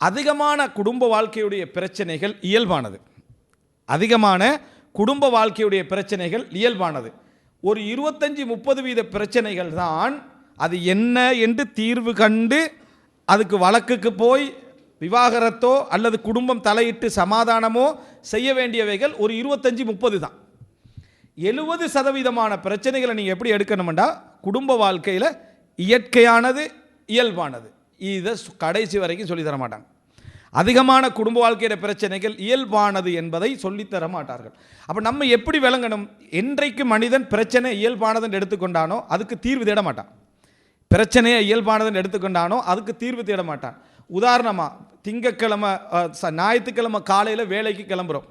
அதிகமான குடும்ப வாழ்க்கையுடைய பிரச்சனைகள் இயல்பானது. அதிகமான குடும்ப வாழ்க்கையுடைய பிரச்சனைகள் இயல்பானது. ஒரு 25-30% பிரச்சனைகள் தான் அது என்ன என்று தீர்வு கண்டு அதுக்கு வழக்குக்கு போய் விவாகரத்தோ அல்லது குடும்பம் தலையிட்டு சமாதானமோ செய்ய வேண்டியவைகள் ஒரு 25-30 தான். 70% பிரச்சனைகளை நீங்கள் எப்படி எடுக்கணும்டா குடும்ப வாழ்க்கையில் இயற்கையானது இயல்பானது. இதை கடைசி வரைக்கும் சொல்லித்தர மாட்டாங்க. அதிகமான குடும்ப வாழ்க்கையில பிரச்சனைகள் இயல்பானது என்பதை சொல்லித்தர மாட்டார்கள். அப்போ நம்ம எப்படி விளங்கணும்? என்றைக்கு மனிதன் பிரச்சனை இயல்பானதுன்னு எடுத்துக்கொண்டானோ அதுக்கு தீர்வு தேட மாட்டான். பிரச்சனையை இயல்பானதுன்னு எடுத்துக்கொண்டானோ அதுக்கு தீர்வு தேட மாட்டான். உதாரணமாக திங்கக்கிழமை ஞாயிற்றுக்கிழமை காலையில் வேலைக்கு கிளம்புறோம்.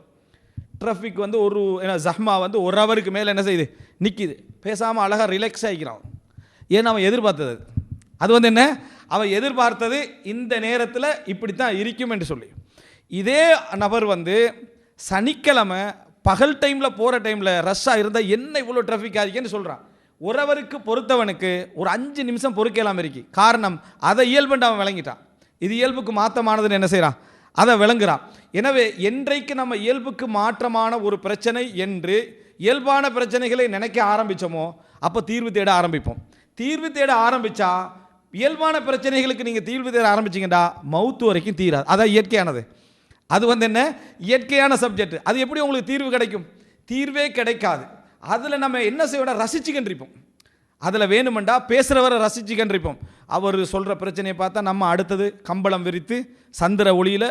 டிராஃபிக் வந்து ஒரு ஜஹ்மா வந்து 1 ஹவருக்கு மேலே என்ன செய்யுது, நிற்கிது. பேசாமல் அழகாக ரிலாக்ஸ் ஆகிக்கிறான். ஏன்னா அவன் எதிர்பார்த்தது அது வந்து என்ன, அவன் எதிர்பார்த்தது இந்த நேரத்தில் இப்படித்தான் இருக்கும் என்று சொல்லி. இதே நபர் வந்து சனிக்கிழமை பகல் டைமில் போகிற டைமில் ரஷ்ஷாக இருந்தால் என்ன இவ்வளோ டிராஃபிக் ஆகிக்கன்னு சொல்கிறான். 1 ஹவருக்கு பொறுத்தவனுக்கு ஒரு 5 நிமிஷம் பொறுக்கலாம் இருக்கு. காரணம் அதை இயல்புண்டு அவன் விளங்கிட்டான். இது இயல்புக்கு மாற்றமானதுன்னு என்ன செய்கிறான், அதை விளங்குறான். எனவே என்றைக்கு நம்ம இயல்புக்கு மாற்றமான ஒரு பிரச்சனை என்று இயல்பான பிரச்சனைகளை நினைக்க ஆரம்பித்தோமோ அப்போ தீர்வு தேட ஆரம்பிப்போம். தீர்வு தேட ஆரம்பித்தா இயல்பான பிரச்சனைகளுக்கு நீங்கள் தீர்வு தேட ஆரம்பிச்சிங்கடா மவுத்து வரைக்கும் தீராது. அதான் இயற்கையானது. அது வந்து என்ன, இயற்கையான சப்ஜெக்ட். அது எப்படி உங்களுக்கு தீர்வு கிடைக்கும்? தீர்வே கிடைக்காது. அதில் நம்ம என்ன செய்வோம், ரசிச்சுக்கின்றிருப்போம். அதில் வேணுமெண்டா பேசுகிறவரை ரசிச்சுக்கின்றிருப்போம். அவர் சொல்கிற பிரச்சனையை பார்த்தா நம்ம அடுத்தது கம்பளம் விரித்து சந்திர ஒளியில்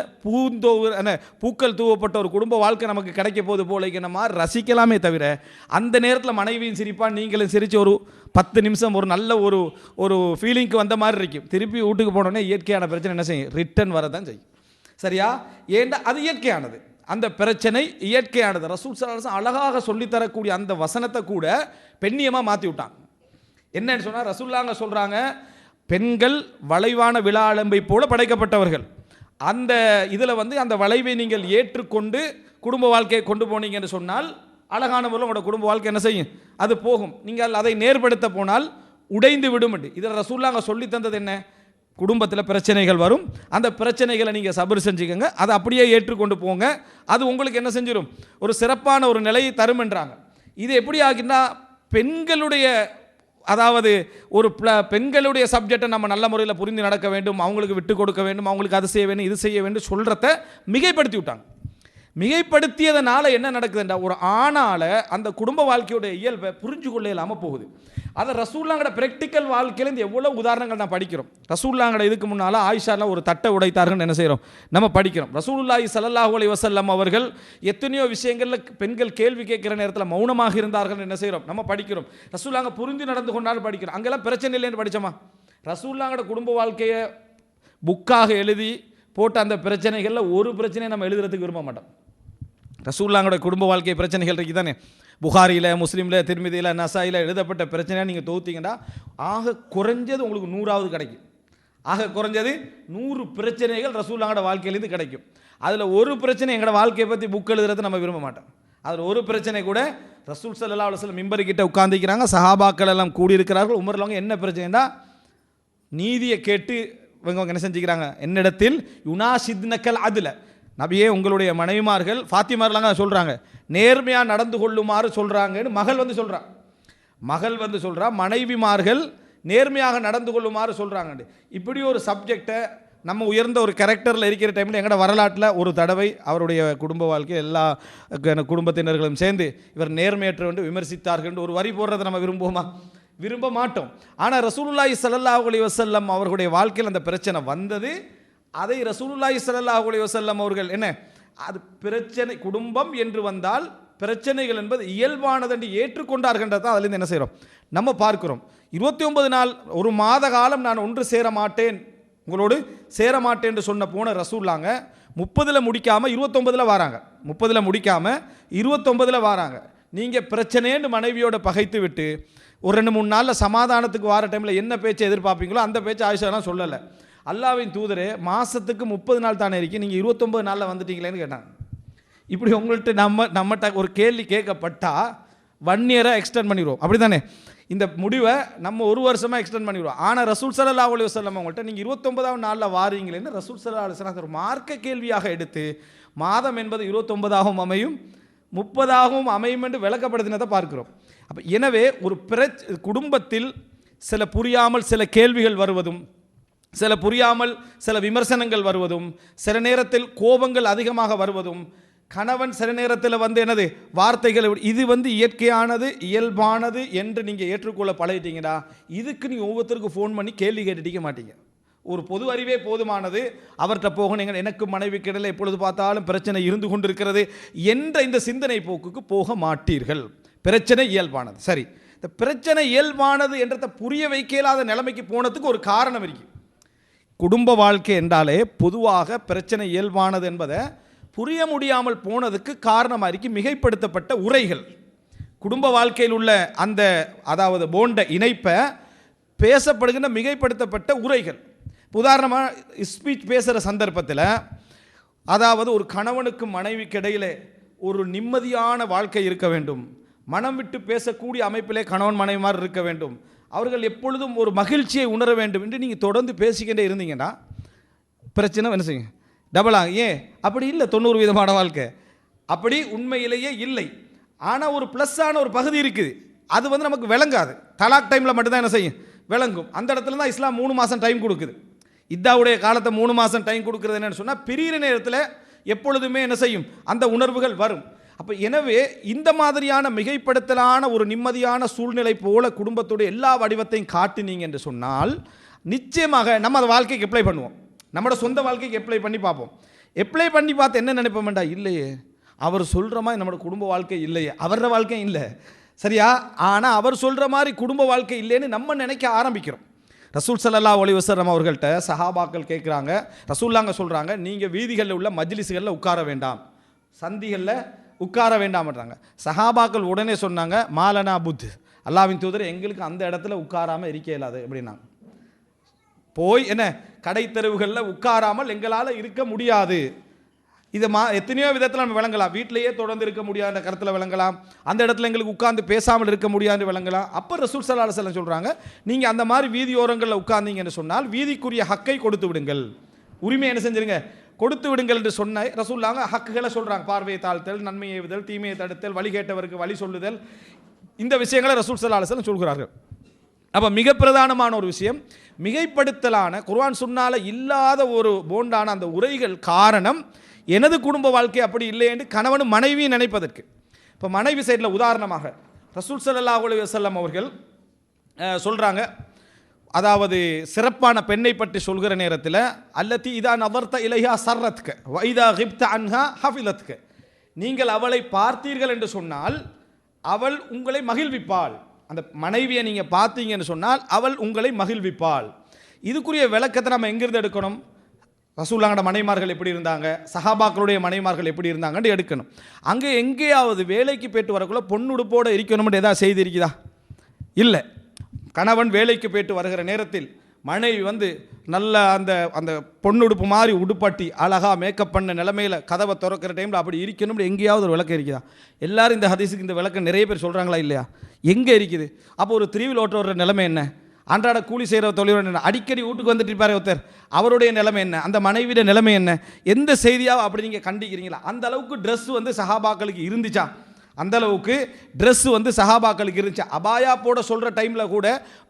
பூக்கள் தூவப்பட்ட ஒரு குடும்ப வாழ்க்கை நமக்கு கிடைக்க போது போல நம்ம ரசிக்கலாமே தவிர அந்த நேரத்தில் மனைவியும் சிரிப்பான், நீங்களும் சிரித்து ஒரு 10 நிமிஷம் ஒரு நல்ல ஒரு ஃபீலிங்க்கு வந்த மாதிரி இருக்கும். திருப்பி வீட்டுக்கு போனோடனே இயற்கையான பிரச்சனை என்ன செய்யும், ரிட்டர்ன் வரதான் செய்யும். சரியா? ஏண்டா அது இயற்கையானது. அந்த பிரச்சனை இயற்கையானது. ரசூல் ஸல்லல்லாஹு அலைஹி வஸல்லம் அழகாக சொல்லித்தரக்கூடிய அந்த வசனத்தை கூட பெண்ணியமாக மாற்றி விட்டாங்க. என்னன்னு சொன்னால் ரசூலுல்லாஹ் சொல்கிறாங்க, பெண்கள் வளைவான விழா அலம்பை போல படைக்கப்பட்டவர்கள். அந்த இதில் வந்து அந்த வளைவை நீங்கள் ஏற்றுக்கொண்டு குடும்ப வாழ்க்கையை கொண்டு போனீங்கன்னு சொன்னால் அழகான முறையில் உங்களோட குடும்ப வாழ்க்கை என்ன செய்யும், அது போகும். நீங்கள் அதை நேர்படுத்த போனால் உடைந்து விடும். இதில் ரசூலுல்லாஹ் சொல்லி தந்தது என்ன, குடும்பத்தில் பிரச்சனைகள் வரும், அந்த பிரச்சனைகளை நீங்கள் சபர் செஞ்சுக்கோங்க, அதை அப்படியே ஏற்றுக்கொண்டு போங்க, அது உங்களுக்கு என்ன செஞ்சிடும், ஒரு சிறப்பான ஒரு நிலையை தரும் என்றாங்க. இது எப்படி ஆகினா பெண்களுடைய, அதாவது ஒரு பெண்களுடைய சப்ஜெக்டை நம்ம நல்ல முறையில் புரிந்து நடக்க வேண்டும், அவங்களுக்கு விட்டு கொடுக்க வேண்டும், அவங்களுக்கு அது செய்ய வேண்டும் இது செய்ய வேண்டும் சொல்கிறத மிகைப்படுத்தி விட்டாங்க. மிகைப்படுத்தியதனால என்ன நடக்குதுன்றா, ஒரு ஆணால் அந்த குடும்ப வாழ்க்கையுடைய இயல்பை புரிஞ்சு கொள்ள இல்லாமல் போகுது. அதை ரசூலுல்லாஹ்வோட பிராக்டிக்கல் வாழ்க்கையிலேருந்து எவ்வளோ உதாரணங்கள் நான் படிக்கிறோம். ரசூலுல்லாஹ் இதுக்கு முன்னால் ஆயிஷாலாம் ஒரு தட்டை உடைத்தார்கள் என்ன செய்கிறோம், நம்ம படிக்கிறோம். ரசூலுல்லாஹி ஸல்லல்லாஹு அலைஹி வஸல்லம் அவர்கள் எத்தனையோ விஷயங்களில் பெண்கள் கேள்வி கேட்குற நேரத்தில் மௌனமாக இருந்தார்கள் என்ன செய்கிறோம், நம்ம படிக்கிறோம். ரசூலுல்லாஹ் புரிந்து நடந்து கொண்டாலும் படிக்கிறோம். அங்கெல்லாம் பிரச்சனை இல்லைன்னு படித்தோமா? ரசூலுல்லாஹ்வோட குடும்ப வாழ்க்கையை புக்காக எழுதி போட்ட அந்த பிரச்சனைகளில் ஒரு பிரச்சனையை நம்ம எழுதுறதுக்கு விரும்ப மாட்டோம். ரசூலுல்லாஹ்வோட குடும்ப வாழ்க்கை பிரச்சனைகள் இருக்குது தானே, புகாரியில், முஸ்லீமில், திர்மிதியில், நசாயில் எழுதப்பட்ட பிரச்சனையாக நீங்கள் தொகுத்தீங்கன்னா ஆக குறைஞ்சது உங்களுக்கு 100ஆவது கிடைக்கும். ஆக குறைஞ்சது 100 பிரச்சனைகள் ரசூலுல்லாஹ்வோட வாழ்க்கையிலேருந்து கிடைக்கும். அதில் ஒரு பிரச்சனை எங்களோட வாழ்க்கையை பற்றி புக் எழுதுறது நம்ம விரும்ப மாட்டோம். அதில் ஒரு பிரச்சனை கூட ரசூல் ஸல்லல்லாஹு அலைஹி வஸல்லம் மிம்பர்கிட்ட உட்கார்ந்திருக்கிறாங்க, சஹாபாக்கள் எல்லாம் கூடியிருக்கிறார்கள். உமர்லவங்க என்ன பிரச்சனைனா நீதியை கேட்டு இவங்க என்ன செஞ்சுக்கிறாங்க, என்னிடத்தில் யுனாசித்னக்கல் அதுல, நபியே உங்களுடைய மனைவிமார்கள் ஃபாத்திமார்லாங்க சொல்கிறாங்க நேர்மையாக நடந்து கொள்ளுமாறு சொல்கிறாங்கன்னு மகள் வந்து சொல்கிறா மனைவிமார்கள் நேர்மையாக நடந்து கொள்ளுமாறு சொல்கிறாங்க. இப்படி ஒரு சப்ஜெக்டை நம்ம உயர்ந்த ஒரு கேரக்டரில் இருக்கிற டைமில் எங்களோட வரலாற்றில் ஒரு தடவை அவருடைய குடும்ப வாழ்க்கை எல்லா குடும்பத்தினர்களும் சேர்ந்து இவர் நேர்மையற்ற என்று விமர்சித்தார்கள் ஒரு வரி போடுறதை நம்ம விரும்புவோமா? விரும்ப மாட்டோம். ஆனால் ரசூலுல்லாஹி ஸல்லல்லாஹு அலைஹி வஸல்லம் அவர்களுடைய வாழ்க்கையில் அந்த பிரச்சனை வந்தது. அதை ரசூலுல்லாஹி ஸல்லல்லாஹு அலைஹி வஸல்லம் அவர்கள் என்ன, அது பிரச்சனை குடும்பம் என்று வந்தால் பிரச்சனைகள் என்பது இயல்பானது என்று ஏற்றுக்கொண்டார்கின்றதான் அதிலிருந்து என்ன செய்கிறோம் நம்ம பார்க்கிறோம். 29 நாள் ஒரு மாத காலம் நான் ஒன்று சேர மாட்டேன், உங்களோடு சேர மாட்டேன் என்று சொன்ன போன ரசூலுல்லாஹ் 30 முடிக்காமல் 29 வராங்க. 30 முடிக்காமல் 29 வராங்க. நீங்கள் பிரச்சனைன்னு மனைவியோட பகைத்து விட்டு ஒரு 2-3 நாளில் சமாதானத்துக்கு வர டைமில் என்ன பேச்சை எதிர்பார்ப்பீங்களோ அந்த பேச்சை ஆயிஷாலாம் சொல்லலை. அல்லாஹ்வின் தூதரே மாதத்துக்கு 30 நாள் தானே இருக்கு, நீங்கள் 29 நாளில் வந்துட்டீங்களேன்னு கேட்டாங்க. இப்படி உங்கள்கிட்ட நம்மகிட்ட ஒரு கேள்வி கேட்கப்பட்டால் 1 இயரை எக்ஸ்டெண்ட் பண்ணிடுவோம், அப்படி தானே? இந்த முடிவை நம்ம ஒரு வருஷமாக எக்ஸ்டெண்ட் பண்ணிடுவோம். ஆனால் ரசூல் ஸல்லல்லாஹு அலைஹி வஸல்லம் அவங்கள்ட்ட நீங்கள் 29ஆவது நாளில் வாரீங்களேன்னு ரசூல் ஸல்லல்லாஹு அலைஹி வஸல்லம் ஒரு மார்க்க கேள்வியாக எடுத்து மாதம் என்பது 29ஆகவும் அமையும் 30ஆகவும் அமையும் என்று விளக்கப்படுத்தினதை பார்க்கிறோம். அப்போ எனவே ஒரு குடும்பத்தில் சில புரியாமல் சில கேள்விகள் வருவதும், சில புரியாமல் சில விமர்சனங்கள் வருவதும், சில நேரத்தில் கோபங்கள் அதிகமாக வருவதும், கணவன் சில நேரத்தில் என்னது வார்த்தைகள், இது இயற்கையானது இயல்பானது என்று நீங்கள் ஏற்றுக்கொள்ள பழகிட்டீங்கடா. இதுக்கு நீங்கள் ஒவ்வொருத்தருக்கும் ஃபோன் பண்ணி கேள்வி கேட்டுட்டிக்க மாட்டீங்க. ஒரு பொது அறிவே போதுமானது. அவர்கிட்ட போகணும், எனக்கு மனைவி கிடையில எப்பொழுது பார்த்தாலும் பிரச்சனை இருந்து கொண்டிருக்கிறது என்ற இந்த சிந்தனை போக்குக்கு போக மாட்டீர்கள். பிரச்சனை இயல்பானது. சரி, இந்த பிரச்சனை இயல்பானது என்றதை புரிய வைக்கலாத நிலைமைக்கு போனதுக்கு ஒரு காரணம் இருக்கு. குடும்ப வாழ்க்கை என்றாலே பொதுவாக பிரச்சனை இயல்பானது என்பதை புரிய முடியாமல் போனதுக்கு காரணமாக இருக்கு மிகைப்படுத்தப்பட்ட உரைகள். குடும்ப வாழ்க்கையில் உள்ள அந்த அதாவது போண்ட இணைப்பை பேசப்படுகின்ற மிகைப்படுத்தப்பட்ட உரைகள். உதாரணமாக ஸ்பீச் பேசுகிற சந்தர்ப்பத்தில் அதாவது ஒரு கணவனுக்கு மனைவிக்கு இடையிலே ஒரு நிம்மதியான வாழ்க்கை இருக்க வேண்டும், மனம் விட்டு பேசக்கூடிய அமைப்பிலே கணவன் மனைவி மாதிரி இருக்க வேண்டும், அவர்கள் எப்பொழுதும் ஒரு மகிழ்ச்சியை உணர வேண்டும் என்று நீங்கள் தொடர்ந்து பேசிக்கிட்டே இருந்தீங்கன்னா பிரச்சனை என்ன செய்யுங்க டபுளாக. ஏன் அப்படி இல்லை? 90% வாழ்க்கை அப்படி உண்மையிலேயே இல்லை. ஆனால் ஒரு ப்ளஸ்ஸான ஒரு பகுதி இருக்குது, அது நமக்கு விளங்காது. தலாக் டைமில் மட்டும்தான் என்ன செய்யும் விளங்கும். அந்த இடத்துல தான் இஸ்லாம் 3 மாதம் டைம் கொடுக்குது. இதாவுடைய காலத்தை 3 மாதம் டைம் கொடுக்குறது என்னன்னு சொன்னால் பிரிகிற நேரத்தில் எப்பொழுதுமே என்ன செய்யும் அந்த உணர்வுகள் வரும். அப்போ எனவே இந்த மாதிரியான மிகைப்படுத்தலான ஒரு நிம்மதியான சூழ்நிலை போல குடும்பத்துடைய எல்லா வடிவத்தையும் காட்டினீங்க என்று சொன்னால் நிச்சயமாக நம்ம அந்த வாழ்க்கைக்கு அப்ளை பண்ணுவோம். நம்மளோட சொந்த வாழ்க்கைக்கு அப்ளை பண்ணி பார்ப்போம். அப்ளை பண்ணி பார்த்து என்ன நினைப்போம்டா, இல்லையே அவர் சொல்கிற மாதிரி நம்மளோட குடும்ப வாழ்க்கை இல்லையே, அவரோட வாழ்க்கை இல்லை சரியா, ஆனால் அவர் சொல்கிற மாதிரி குடும்ப வாழ்க்கை இல்லைன்னு நம்ம நினைக்க ஆரம்பிக்கிறோம். ரசூல் ஸல்லல்லாஹு அலைஹி வஸல்லம் அவர்கள்ட்ட சஹாபாக்கள் கேட்குறாங்க, ரசூல்லாங்க சொல்கிறாங்க, நீங்கள் வீதிகளில் உள்ள மஜ்லிஸ்களில் உட்கார வேண்டாம், சந்திகளில் உட்கார வேண்டாம்ன்றாங்க. சஹாபாக்கள் உடனே சொன்னாங்க, மாலனா புத், அல்லாஹ்வின் தூதர் எங்களுக்கு அந்த இடத்துல உட்காராமல் இருக்க இயலாது அப்படின்னாங்க. போய் என்ன கடை தெருவுகளில் உட்காராமல் எங்களால் இருக்க முடியாது. இதை எத்தனையோ விதத்தில் நம்ம விளங்கலாம். வீட்டிலேயே தொடர்ந்து இருக்க முடியாத கருத்தில் விளங்கலாம், அந்த இடத்துல எங்களுக்கு உட்கார்ந்து பேசாமல் இருக்க முடியாது விளங்கலாம். அப்போ ரசூல் ஸல்லல்லாஹு அலைஹி வஸல்லம் சொல்கிறாங்க, நீங்கள் அந்த மாதிரி வீதியோரங்களில் உட்கார்ந்தீங்கன்னு சொன்னால் வீதிக்குரிய ஹக்கை கொடுத்து விடுங்கள், உரிமை என்ன செஞ்சிருங்க கொடுத்து விடுங்கள் என்று சொன்ன ரசூல்லாங்க ஹக்குகளை சொல்கிறாங்க. பார்வையை தாழ்த்தல், நன்மையை ஏவுதல், தீமையை தடுத்தல், வழி கேட்டவருக்கு வழி சொல்லுதல், இந்த விஷயங்களை ரசூல் ஸல்லல்லாஹு அலைஹி வஸல்லம் சொல்கிறார்கள். அப்போ மிக பிரதானமான ஒரு விஷயம் மிகைப்படுத்தலான குர்ஆன் சுன்னால இல்லாத ஒரு போண்டான அந்த உரைகள் காரணம் எனது குடும்ப வாழ்க்கை அப்படி இல்லை என்று கணவனும் மனைவியும் நினைப்பதற்கு. இப்போ மனைவி சைடில் உதாரணமாக ரசூல் ஸல்லல்லாஹு அலைஹி வஸல்லம் அவர்கள் சொல்கிறாங்க, அதாவது சிறப்பான பெண்ணை பற்றி சொல்கிற நேரத்தில் அல்லத்தி இதா நதர்த இலைஹா சர்ரத்க வைதா கிப்த அன்ஹா ஹஃபிலத்க, நீங்கள் அவளை பார்த்தீர்கள் என்று சொன்னால் அவள் உங்களை மகிழ்விப்பாள். அந்த மனைவியை நீங்கள் பார்த்தீங்கன்னு சொன்னால் அவள் உங்களை மகிழ்விப்பாள். இதுக்குரிய விளக்கத்தை நம்ம எங்கிருந்து எடுக்கணும்? ரசூலுல்லாஹ்வோட மனைமார்கள் எப்படி இருந்தாங்க, சஹாபாக்களுடைய மனைமார்கள் எப்படி இருந்தாங்கன்னு எடுக்கணும். அங்கே எங்கேயாவது வேலைக்கு போயிட்டு வரக்குள்ள பொண்ணுடுப்போடு இருக்கணும்னு ஏதாவது செய்தி இருக்குதா? இல்லை. கணவன் வேலைக்கு போயிட்டு வருகிற நேரத்தில் மனைவி நல்ல அந்த அந்த பொண்ணுடுப்பு மாதிரி உடுப்பாட்டி அழகாக மேக்கப் பண்ண நிலைமையில் கதவை திறக்கிற டைமில் அப்படி இருக்கணும்னு எங்கேயாவது ஒரு விளக்கம் இருக்குதா? எல்லாரும் இந்த ஹதீஸுக்கு இந்த விளக்கம் நிறைய பேர் சொல்கிறாங்களா இல்லையா? எங்கே இருக்குது? அப்போ ஒரு திருவில் ஓட்ட வர்ற நிலைமை என்ன? அன்றாட கூலி செய்கிற தொழில் என்ன? அடிக்கடி வீட்டுக்கு வந்துட்டு இருப்பார் ஒருத்தர், அவருடைய நிலைமை என்ன? அந்த மனைவியோட நிலைமை என்ன? எந்த செய்தியாக அப்படி நீங்கள் கண்டிக்கிறீங்களா? அந்த அளவுக்கு ட்ரெஸ் சஹாபாக்களுக்கு இருந்துச்சா? அந்த அளவுக்கு ட்ரெஸ் சஹாபாக்களுக்கு இருந்துச்சு. அபாயா போட சொல்கிற டைமில் கூட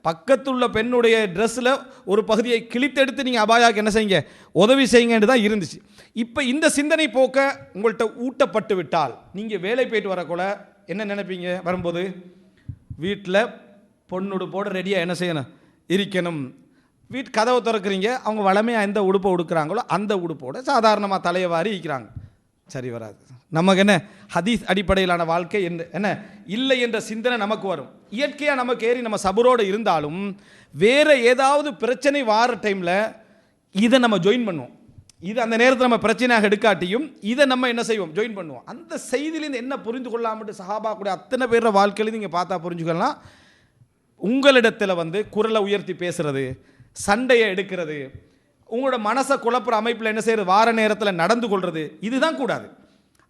பக்கத்துள்ள பெண்ணுடைய ட்ரெஸ்ஸில் ஒரு பகுதியை கிழித்தெடுத்து நீங்கள் அபாயாவுக்கு என்ன செய்யுங்க உதவி செய்யுங்கன்னு தான் இருந்துச்சு. இப்போ இந்த சிந்தனை போக்க உங்கள்கிட்ட ஊட்டப்பட்டு விட்டால் நீங்கள் வேலை போயிட்டு வரக்கூட என்ன நினைப்பீங்க? வரும்போது வீட்டில் பொண்ணுடுப்போடு ரெடியாக என்ன செய்யணும் இருக்கணும். வீட்டு கதவை திறக்கிறீங்க, அவங்க வளமையாக எந்த உடுப்பை உடுக்கிறாங்களோ அந்த உடுப்போடு சாதாரணமாக தலையை வாரி இருக்கிறாங்க. சரி வராது. நமக்கு என்ன ஹதீஸ் அடிப்படையிலான வாழ்க்கை என்ன இல்லை என்ற சிந்தனை நமக்கு வரும். இயற்கையாக நமக்கு ஏறி நம்ம சபரோடு இருந்தாலும் வேறு ஏதாவது பிரச்சனை வார டைமில் இதை நம்ம ஜாயின் பண்ணுவோம். இது அந்த நேரத்தில் நம்ம பிரச்சனையாக எடுக்காட்டியும் இதை நம்ம என்ன செய்வோம் ஜாயின் பண்ணுவோம். அந்த செய்தியிலேருந்து என்ன புரிந்து கொள்ளாமட்டு சஹாபாக்குடைய அத்தனை பேர வாழ்க்கையிலேருந்து நீங்கள் பார்த்தா புரிஞ்சுக்கலாம். உங்களிடத்தில் குரலை உயர்த்தி பேசுறது, சண்டையை எடுக்கிறது, உங்களோட மனசை குழப்புற அமைப்பில் என்ன செய்யறது, வார நேரத்தில் நடந்து கொள்வது, இதுதான் கூடாது.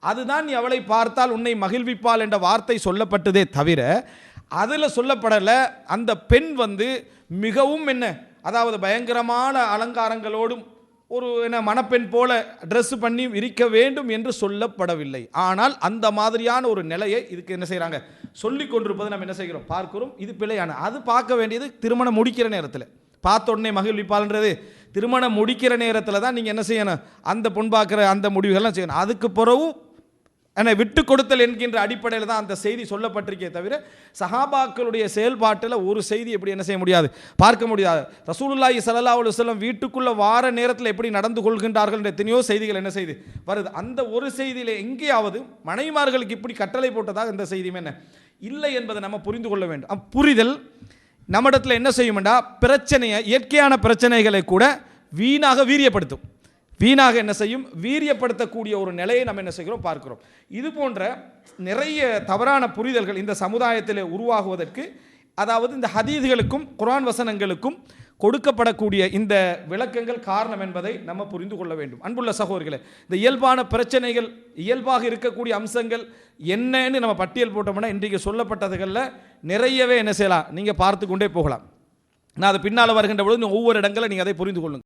அதுதான் நீ அவளை பார்த்தால் உன்னை மகிழ்விப்பாள் என்ற வார்த்தை சொல்லப்பட்டதே தவிர அதில் சொல்லப்படலை அந்த பெண் வந்து மிகவும் என்ன, அதாவது பயங்கரமான அலங்காரங்களோடும் ஒரு என்ன மணப்பெண் போல ட்ரெஸ் பண்ணி இருக்க வேண்டும் என்று சொல்லப்படவில்லை. ஆனால் அந்த மாதிரியான ஒரு நிலையை இதுக்கு என்ன செய்கிறாங்க, சொல்லி கொண்டிருப்பது நம்ம என்ன செய்கிறோம், பார்க்கிறோம். இது பிழையான. அது பார்க்க வேண்டியது திருமணம் முடிக்கிற நேரத்தில். பார்த்த உடனே மகிழ்விப்பாள்ன்றது திருமணம் முடிக்கிற நேரத்தில் தான் நீங்கள் என்ன செய்யணும், அந்த பொன் பார்க்குற அந்த முடிவுகள்லாம் செய்யணும். அதுக்கு பிறகு என்னை விட்டு கொடுத்தல் என்கின்ற அடிப்படையில் தான் அந்த செய்தி சொல்லப்பட்டிருக்கே தவிர சஹாபாக்களுடைய செயல்பாட்டில் ஒரு செய்தி எப்படி என்ன செய்ய முடியாது, பார்க்க முடியாது. ரசூலுல்லாஹி ஸல்லல்லாஹு அலைஹி வஸல்லம் வீட்டுக்குள்ளே வார நேரத்தில் எப்படி நடந்து கொள்கின்றார்கள் என்ற எத்தனையோ செய்திகள் என்ன செய்து வருது. அந்த ஒரு செய்தியில் எங்கேயாவது மனைவிமார்களுக்கு இப்படி கட்டளை போட்டதாக இந்த செய்தியும் என்ன இல்லை என்பதை நம்ம புரிந்து கொள்ள வேண்டும். புரிதல் நம்மிடத்தில் என்ன செய்யும்டா, பிரச்சனையை, இயற்கையான பிரச்சனைகளை கூட வீணாக வீரியப்படுத்தும். வீணாக என்ன செய்யும், வீரியப்படுத்தக்கூடிய ஒரு நிலையை நம்ம என்ன செய்கிறோம், பார்க்கிறோம். இது போன்ற நிறைய தவறான புரிதல்கள் இந்த சமுதாயத்தில் உருவாகுவதற்கு, அதாவது இந்த ஹதீஸ்களுக்கும் குர்ஆன் வசனங்களுக்கும் கொடுக்கப்படக்கூடிய இந்த விளக்கங்கள் காரணம் என்பதை நம்ம புரிந்து கொள்ள வேண்டும். அன்புள்ள சகோதரர்களே, இந்த இயல்பான பிரச்சனைகள், இயல்பாக இருக்கக்கூடிய அம்சங்கள் என்னன்னு நம்ம பட்டியல் போட்டோம்னா இன்றைக்கு சொல்லப்பட்டதுகளில் நிறையவே என்ன செய்யலாம், நீங்கள் பார்த்து கொண்டே போகலாம். நான் அது பின்னால் வருகின்ற பொழுது ஒவ்வொரு இடங்களை நீங்கள் அதை புரிந்து கொள்ளுங்கள்.